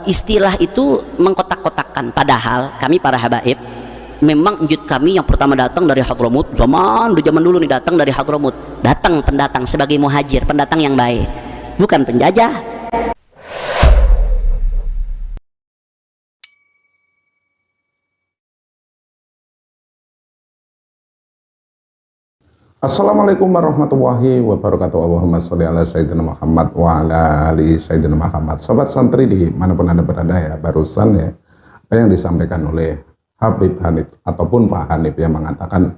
Istilah itu mengkotak-kotakkan, padahal kami para habaib memang wujud kami yang pertama datang dari Hadramut, zaman dulu nih datang dari Hadramut, datang pendatang sebagai muhajir, pendatang yang baik, bukan penjajah. Assalamualaikum warahmatullahi wabarakatuh. Allahumma sholli ala Sayyidina Muhammad wa ala ali Sayyidina Muhammad. Sobat santri di manapun Anda berada ya, barusan ya apa yang disampaikan oleh Habib Hanif ataupun Pak Hanif yang mengatakan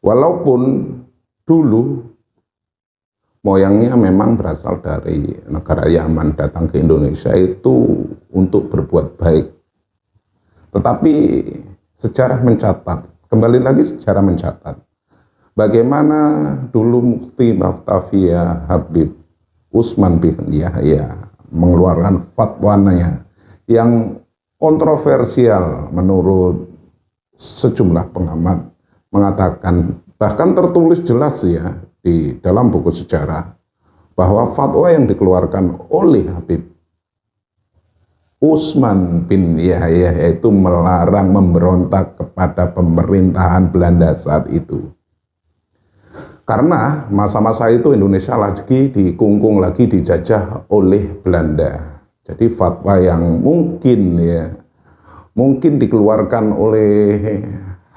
walaupun dulu moyangnya memang berasal dari negara Yaman, datang ke Indonesia itu untuk berbuat baik, tetapi sejarah mencatat, kembali lagi sejarah mencatat bagaimana dulu Mufti Batavia Habib Utsman bin Yahya mengeluarkan fatwanya yang kontroversial menurut sejumlah pengamat, mengatakan, bahkan tertulis jelas ya di dalam buku sejarah, bahwa fatwa yang dikeluarkan oleh Habib Utsman bin Yahya yaitu melarang memberontak kepada pemerintahan Belanda saat itu. Karena masa-masa itu Indonesia lagi dikungkung, lagi dijajah oleh Belanda. Jadi fatwa yang mungkin dikeluarkan oleh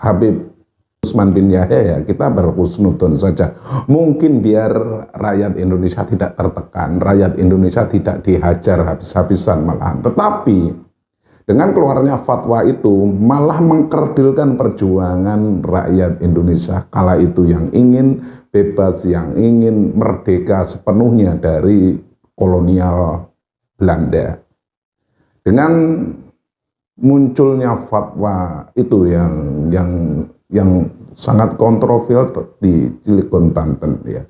Habib Utsman bin Yahya ya kita berhusnudon saja. Mungkin biar rakyat Indonesia tidak tertekan, rakyat Indonesia tidak dihajar habis-habisan malahan. Tetapi dengan keluarnya fatwa itu malah mengkerdilkan perjuangan rakyat Indonesia kala itu yang ingin bebas, yang ingin merdeka sepenuhnya dari kolonial Belanda. Dengan munculnya fatwa itu yang sangat kontroversial di Cilegon, Banten ya.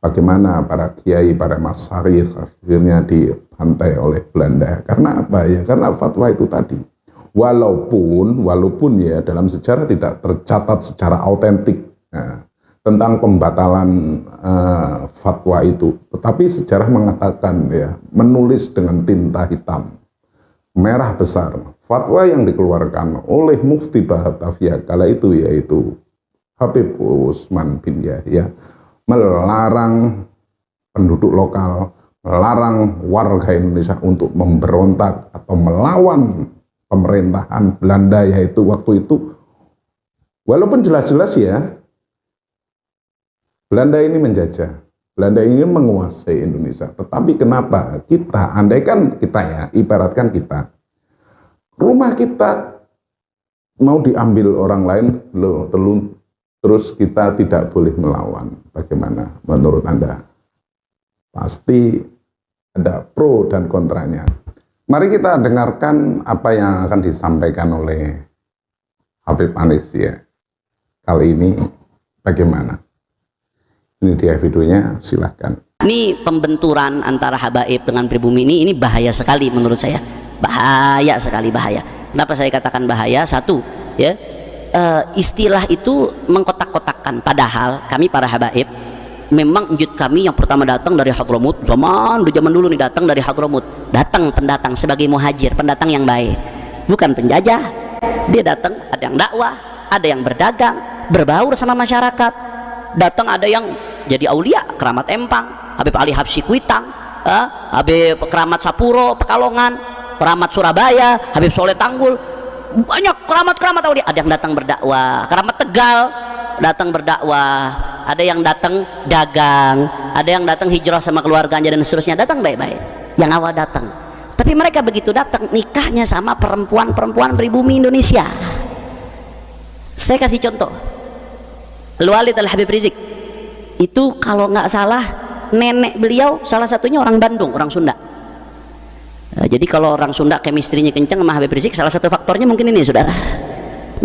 Bagaimana para kiai, para masyarakat akhirnya dibantai oleh Belanda. Karena apa ya? Karena fatwa itu tadi. Walaupun ya dalam sejarah tidak tercatat secara autentik ya, tentang pembatalan fatwa itu. Tetapi sejarah mengatakan ya, menulis dengan tinta hitam merah besar, fatwa yang dikeluarkan oleh Mufti Batavia kala itu yaitu Habib Utsman bin Yahya melarang penduduk lokal, melarang warga Indonesia untuk memberontak atau melawan pemerintahan Belanda yaitu waktu itu. Walaupun jelas-jelas ya Belanda ini menjajah, Belanda ingin menguasai Indonesia, tetapi kenapa kita, andaikan kita ya, ibaratkan kita, rumah kita mau diambil orang lain, terus kita tidak boleh melawan. Bagaimana menurut Anda? Pasti ada pro dan kontranya. Mari kita dengarkan apa yang akan disampaikan oleh Habib Anis ya. Kali ini bagaimana? Ini dia videonya, silahkan. Ini pembenturan antara habaib dengan pribumi ini bahaya sekali menurut saya. Bahaya sekali, bahaya. Kenapa saya katakan bahaya? Satu ya, istilah itu mengkotak-kotakkan, padahal kami para habaib memang wujud kami yang pertama datang dari Hadramut, zaman dulu nih datang dari Hadramut, datang pendatang sebagai muhajir, pendatang yang baik, bukan penjajah. Dia datang, ada yang dakwah, ada yang berdagang, berbaur sama masyarakat, datang ada yang jadi aulia, keramat Empang, Habib Ali Habsyi Kuitang, Habib keramat Sapuro Pekalongan, keramat Surabaya, Habib Soleh Tanggul, banyak keramat-keramat aulia. Ada yang datang berdakwah, keramat Tegal datang berdakwah, ada yang datang dagang, ada yang datang hijrah sama keluarganya dan seterusnya, datang baik-baik. Yang awal datang, tapi mereka begitu datang nikahnya sama perempuan-perempuan pribumi Indonesia. Saya kasih contoh, Al-Walid Al-Habib Rizik itu kalau nggak salah nenek beliau salah satunya orang Bandung, orang Sunda. Jadi kalau orang Sunda chemistry-nya kencang sama Habib Rizik, salah satu faktornya mungkin ini saudara,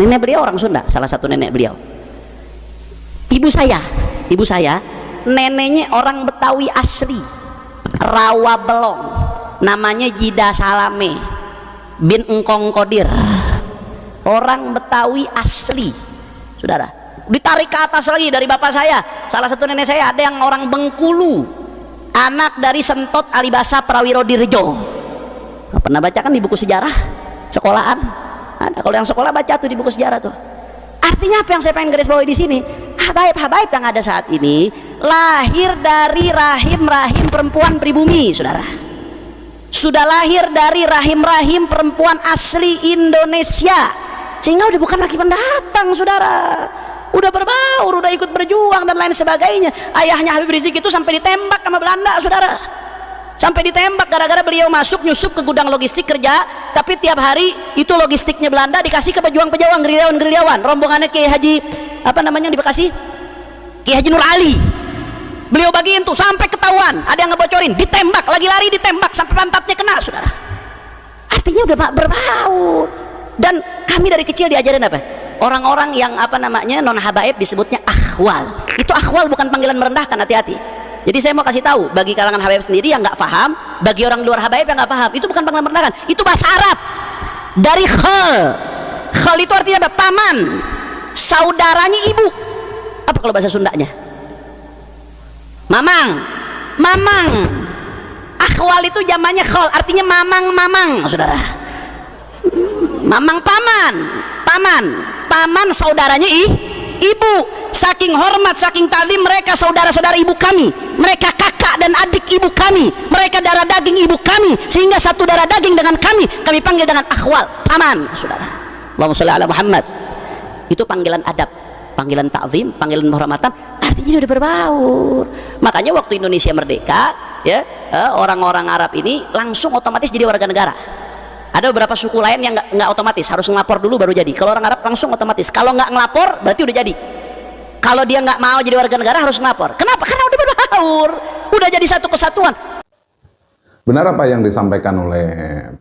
nenek beliau orang Sunda, salah satu nenek beliau. Ibu saya neneknya orang Betawi asli, Rawa Belong, namanya Jida Salame bin Engkong Kodir, orang Betawi asli saudara. Ditarik ke atas lagi dari bapak saya, salah satu nenek saya ada yang orang Bengkulu, anak dari Sentot Alibasa Prawiro Dirjo. Pernah baca kan di buku sejarah sekolahan? Ada. Kalau yang sekolah baca tuh di buku sejarah tuh. Artinya apa yang saya pengen garis bawahi di sini? Habaib yang ada saat ini lahir dari rahim perempuan pribumi, saudara. Sudah lahir dari rahim perempuan asli Indonesia, sehingga udah bukan lagi pendatang, saudara. Udah berbaur, udah ikut berjuang dan lain sebagainya. Ayahnya Habib Rizik itu sampai ditembak sama Belanda, saudara. Sampai ditembak gara-gara beliau masuk nyusup ke gudang logistik kerja, tapi tiap hari itu logistiknya Belanda dikasih ke pejuang-pejuang, gerilyawan rombongannya Kiai Haji apa namanya di Bekasi, Kiai Haji Nur Ali. Beliau bagiin tuh sampai ketahuan, ada yang ngebocorin, ditembak, lagi lari ditembak sampai pantatnya kena, saudara. Artinya udah berbaur. Dan kami dari kecil diajarin apa? Orang-orang yang apa namanya non habaib disebutnya akhwal. Itu akhwal bukan panggilan merendahkan, hati-hati. Jadi saya mau kasih tahu bagi kalangan habaib sendiri yang nggak paham, bagi orang luar habaib yang nggak paham, itu bukan panggilan merendahkan, itu bahasa Arab dari khal. Khal itu artinya apa? Paman, saudaranya ibu. Apa kalau bahasa Sundanya? Mamang. Akhwal itu zamannya khal, artinya mamang, saudara. Mamang paman saudaranya ibu. Saking hormat, saking taklim mereka saudara-saudara ibu kami, mereka kakak dan adik ibu kami, mereka darah daging ibu kami, sehingga satu darah daging dengan kami panggil dengan akhwal, paman, saudara. Allahumma sholli ala Muhammad. Itu panggilan adab, panggilan ta'zim, panggilan penghormatan, artinya udah berbaur. Makanya waktu Indonesia merdeka, ya, orang-orang Arab ini langsung otomatis jadi warga negara. Ada beberapa suku lain yang nggak otomatis, harus ngelapor dulu baru jadi. Kalau orang Arab langsung otomatis. Kalau nggak ngelapor berarti udah jadi. Kalau dia nggak mau jadi warga negara harus ngelapor. Kenapa? Karena udah berbaur, udah jadi satu kesatuan. Benar apa yang disampaikan oleh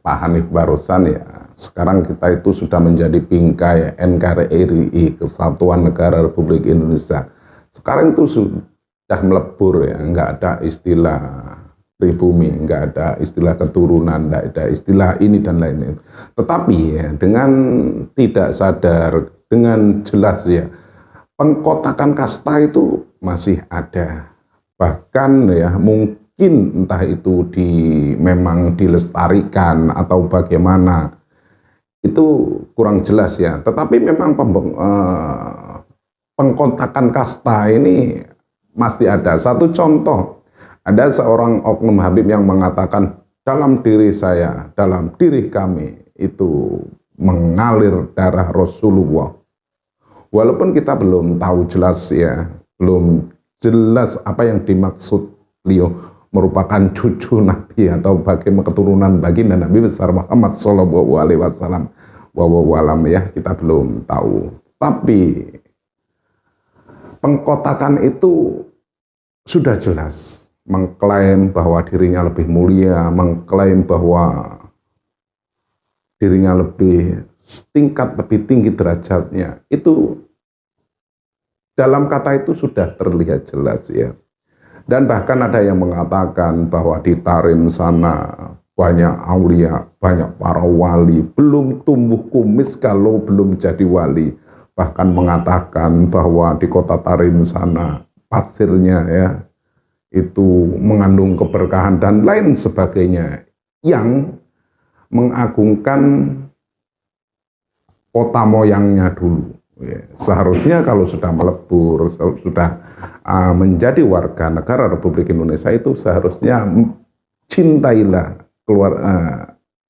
Pak Hanif barusan ya. Sekarang kita itu sudah menjadi bingkai NKRI, Kesatuan Negara Republik Indonesia. Sekarang itu sudah melebur ya, nggak ada istilah pribumi, nggak ada istilah keturunan, nggak ada istilah ini dan lain-lain. Tetapi ya, dengan tidak sadar, dengan jelas ya, pengkotakan kasta itu masih ada. Bahkan ya mungkin entah itu memang dilestarikan atau bagaimana, itu kurang jelas ya. Tetapi memang pengkotakan kasta ini masih ada. Satu contoh, ada seorang oknum Habib yang mengatakan dalam diri saya, dalam diri kami itu mengalir darah Rasulullah. Walaupun kita belum tahu jelas ya, belum jelas apa yang dimaksud beliau merupakan cucu Nabi atau bagaimana keturunan baginda Nabi besar Muhammad Shallallahu Alaihi Wasallam, ya kita belum tahu. Tapi pengkotakan itu sudah jelas mengklaim bahwa dirinya lebih mulia, mengklaim bahwa dirinya lebih tingkat lebih tinggi derajatnya, itu dalam kata itu sudah terlihat jelas ya. Dan bahkan ada yang mengatakan bahwa di Tarim sana banyak aulia, banyak para wali, belum tumbuh kumis kalau belum jadi wali. Bahkan mengatakan bahwa di kota Tarim sana pasirnya ya itu mengandung keberkahan dan lain sebagainya, yang mengagungkan kota moyangnya dulu. Ya, seharusnya kalau sudah melebur, sudah menjadi warga negara Republik Indonesia, itu seharusnya cintailah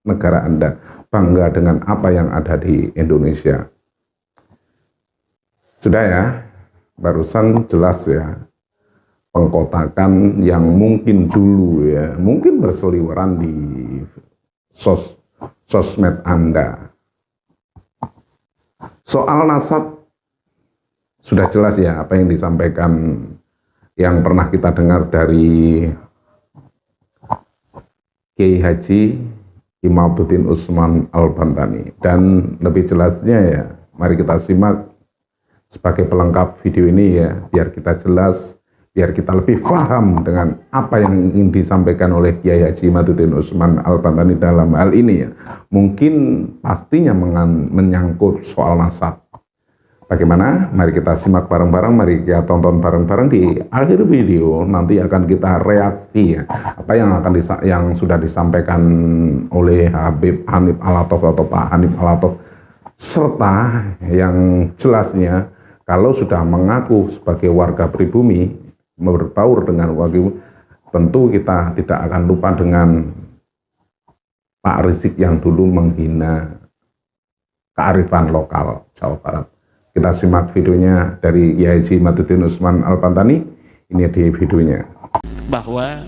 negara Anda, bangga dengan apa yang ada di Indonesia. Sudah ya, barusan jelas ya, pengkotakan yang mungkin dulu ya, mungkin berseliweran di sosmed Anda. Soal nasab sudah jelas ya apa yang disampaikan, yang pernah kita dengar dari Kiai Haji Imaduddin Usman Al-Bantani. Dan lebih jelasnya ya, mari kita simak sebagai pelengkap video ini ya, biar kita jelas, biar kita lebih paham dengan apa yang ingin disampaikan oleh Kiai Haji Imaduddin Usman Al-Bantani dalam hal ini ya. Mungkin pastinya menyangkut soal nasab. Bagaimana? Mari kita simak bareng-bareng, mari kita tonton bareng-bareng. Di akhir video nanti akan kita reaksi ya, apa yang yang sudah disampaikan oleh Habib Hanif Alatov atau Pak Hanif Alatov, serta yang jelasnya kalau sudah mengaku sebagai warga pribumi berbaur dengan warga, tentu kita tidak akan lupa dengan Pak Rizik yang dulu menghina kearifan lokal Jawa Barat. Kita simak videonya dari Kiai Haji Maduddin Usman Al-Bantani. Ini di videonya. Bahwa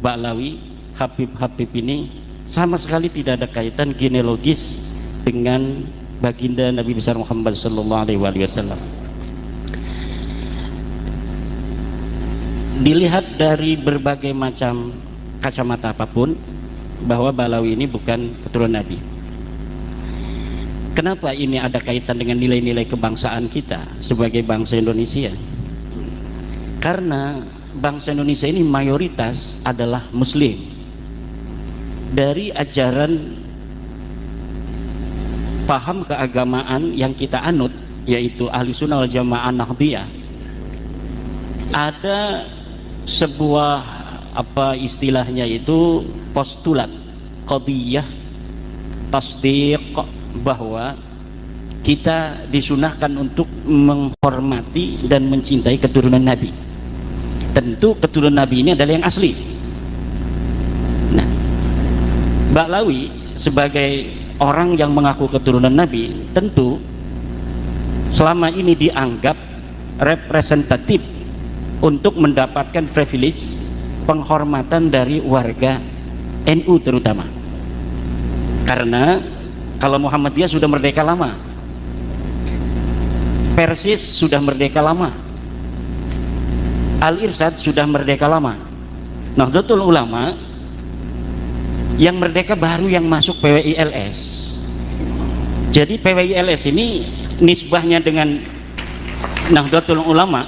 Ba'lawi, Habib-Habib ini sama sekali tidak ada kaitan genealogis dengan baginda Nabi besar Muhammad sallallahu alaihi wasallam. Dilihat dari berbagai macam kacamata apapun, bahwa Ba'lawi ini bukan keturunan Nabi. Kenapa ini ada kaitan dengan nilai-nilai kebangsaan kita sebagai bangsa Indonesia? Karena bangsa Indonesia ini mayoritas adalah Muslim. Dari ajaran paham keagamaan yang kita anut, yaitu Ahli Sunnah wal Jamaah Nahdiyah, ada sebuah istilahnya itu postulat qadiyah tasdiq, bahwa kita disunahkan untuk menghormati dan mencintai keturunan Nabi. Tentu keturunan Nabi ini adalah yang asli. Nah, Ba'lawi sebagai orang yang mengaku keturunan Nabi, tentu selama ini dianggap representatif untuk mendapatkan privilege, penghormatan dari warga NU terutama. Karena kalau Muhammadiyah sudah merdeka lama, Persis sudah merdeka lama, Al-Irsyad sudah merdeka lama. Nahdlatul Ulama yang merdeka baru yang masuk PWILS. Jadi PWILS ini nisbahnya dengan Nahdlatul Ulama,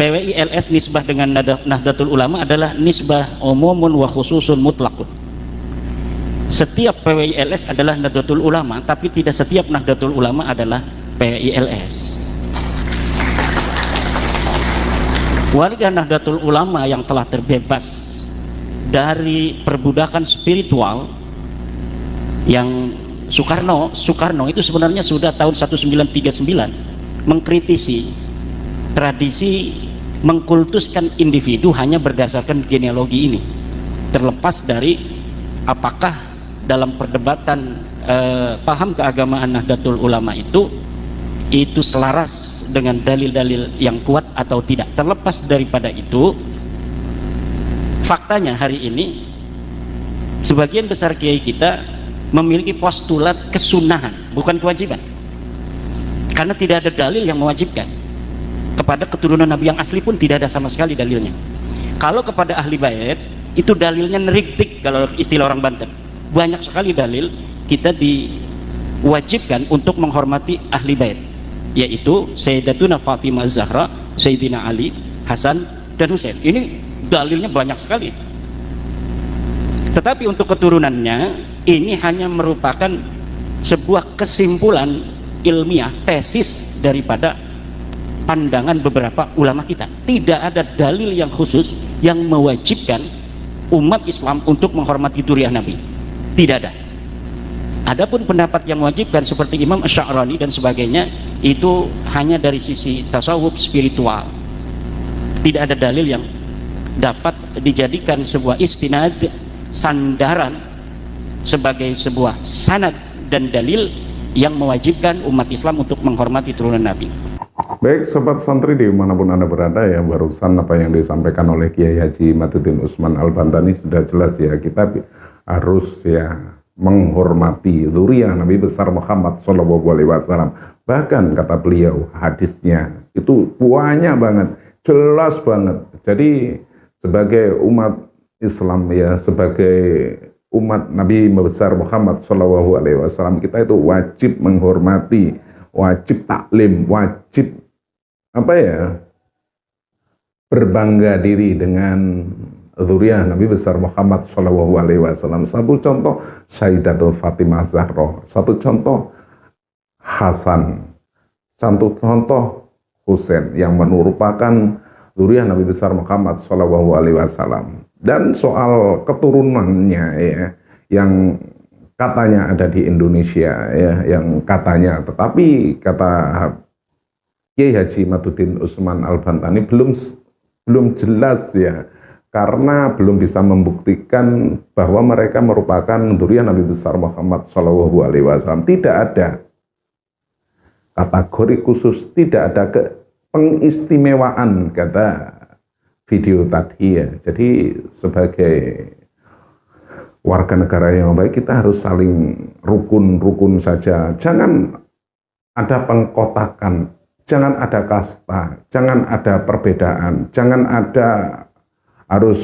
PWILS nisbah dengan Nahdlatul Ulama adalah nisbah umumun wa khususun mutlaqun. Setiap PWILS adalah Nahdlatul Ulama, tapi tidak setiap Nahdlatul Ulama adalah PWILS. Warga Nahdlatul Ulama yang telah terbebas dari perbudakan spiritual yang Soekarno itu sebenarnya sudah tahun 1939 mengkritisi tradisi mengkultuskan individu hanya berdasarkan genealogi ini, terlepas dari apakah dalam perdebatan paham keagamaan Nahdlatul Ulama itu selaras dengan dalil-dalil yang kuat atau tidak. Terlepas daripada itu, faktanya hari ini sebagian besar kiai kita memiliki postulat kesunahan, bukan kewajiban, karena tidak ada dalil yang mewajibkan. Kepada keturunan Nabi yang asli pun tidak ada sama sekali dalilnya. Kalau kepada ahli bait itu dalilnya neriktik, kalau istilah orang Banten. Banyak sekali dalil kita diwajibkan untuk menghormati ahli bait, yaitu Sayyidatuna Fatimah Zahra, Sayyidina Ali, Hasan, dan Husain. Ini dalilnya banyak sekali. Tetapi untuk keturunannya ini hanya merupakan sebuah kesimpulan ilmiah, tesis daripada pandangan beberapa ulama kita. Tidak ada dalil yang khusus yang mewajibkan umat Islam untuk menghormati dzurriyyah Nabi. Tidak ada. Adapun pendapat yang mewajibkan seperti Imam Asy'arani dan sebagainya, itu hanya dari sisi tasawuf spiritual. Tidak ada dalil yang dapat dijadikan sebuah istinad, sandaran, sebagai sebuah sanad dan dalil yang mewajibkan umat Islam untuk menghormati turunan Nabi. Baik, sobat santri dimanapun Anda berada ya, barusan apa yang disampaikan oleh Kiai Haji Maduddin Usman Al-Bantani sudah jelas ya. Kita harus ya menghormati dzurriyyah Nabi besar Muhammad SAW. Bahkan kata beliau, hadisnya itu banyak banget, jelas banget. Jadi sebagai umat Islam ya, sebagai umat Nabi besar Muhammad SAW, kita itu wajib menghormati, wajib taklim, wajib berbangga diri dengan dzurriyyah Nabi besar Muhammad SAW. Satu contoh Sayyidatul Fatimah Zahra, satu contoh Hasan, contoh Husain yang merupakan zuriyah Nabi besar Muhammad Shallallahu Alaihi Wasallam. Dan soal keturunannya ya, yang katanya ada di Indonesia ya, yang katanya, tetapi kata Kiai Haji Maduddin Utsman Al-Bantani belum jelas ya, karena belum bisa membuktikan bahwa mereka merupakan zuriyah Nabi besar Muhammad Shallallahu Alaihi Wasallam. Tidak ada kategori khusus, tidak ada pengistimewaan kata video tadi ya. Jadi sebagai warga negara yang baik kita harus saling rukun saja. Jangan ada pengkotakan, jangan ada kasta, jangan ada perbedaan, jangan harus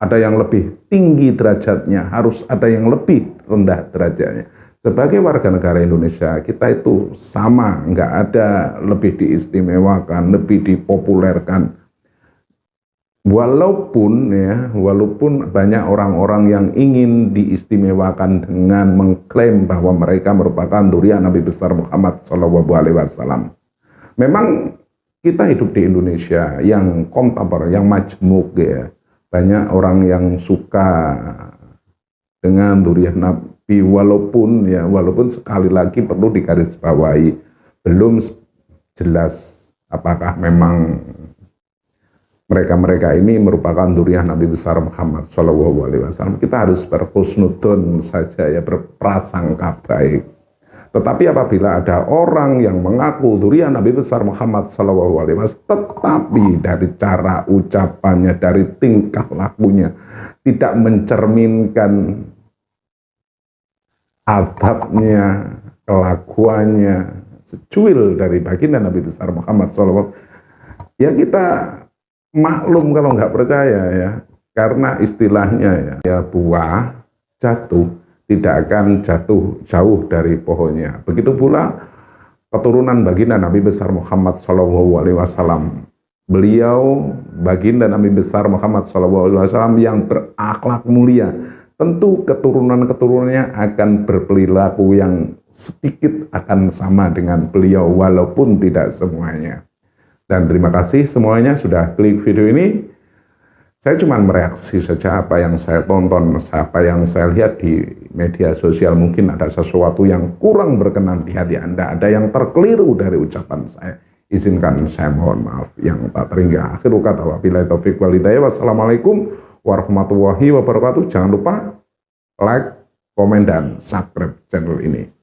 ada yang lebih tinggi derajatnya, harus ada yang lebih rendah derajatnya. Sebagai warga negara Indonesia, kita itu sama, nggak ada lebih diistimewakan, lebih dipopulerkan. Walaupun banyak orang-orang yang ingin diistimewakan dengan mengklaim bahwa mereka merupakan zuriyah Nabi besar Muhammad SAW. Memang kita hidup di Indonesia yang kontemporer, yang majmuk ya. Banyak orang yang suka dengan zuriyah Nabi, walaupun sekali lagi perlu digarisbawahi belum jelas apakah memang mereka ini merupakan zuriyah Nabi besar Muhammad SAW. Kita harus berhusnudon saja ya, berprasangka baik. Tetapi apabila ada orang yang mengaku zuriyah Nabi besar Muhammad SAW, tetapi dari cara ucapannya, dari tingkah lakunya tidak mencerminkan adabnya, kelakuannya secuil dari baginda Nabi besar Muhammad SAW, ya kita maklum kalau nggak percaya ya, karena istilahnya ya buah jatuh tidak akan jatuh jauh dari pohonnya. Begitu pula keturunan baginda Nabi besar Muhammad SAW. Beliau baginda Nabi besar Muhammad SAW yang berakhlak mulia. Tentu keturunan-keturunannya akan berperilaku yang sedikit akan sama dengan beliau, walaupun tidak semuanya. Dan terima kasih semuanya sudah klik video ini. Saya cuma mereaksi saja apa yang saya tonton, apa yang saya lihat di media sosial. Mungkin ada sesuatu yang kurang berkenan di hati Anda, ada yang terkeliru dari ucapan saya. Izinkan saya mohon maaf yang tak terhingga. Akhirul kata wabillahi taufiq wal hidayah. Wassalamualaikum warahmatullahi wabarakatuh. Jangan lupa like, komen, dan subscribe channel ini.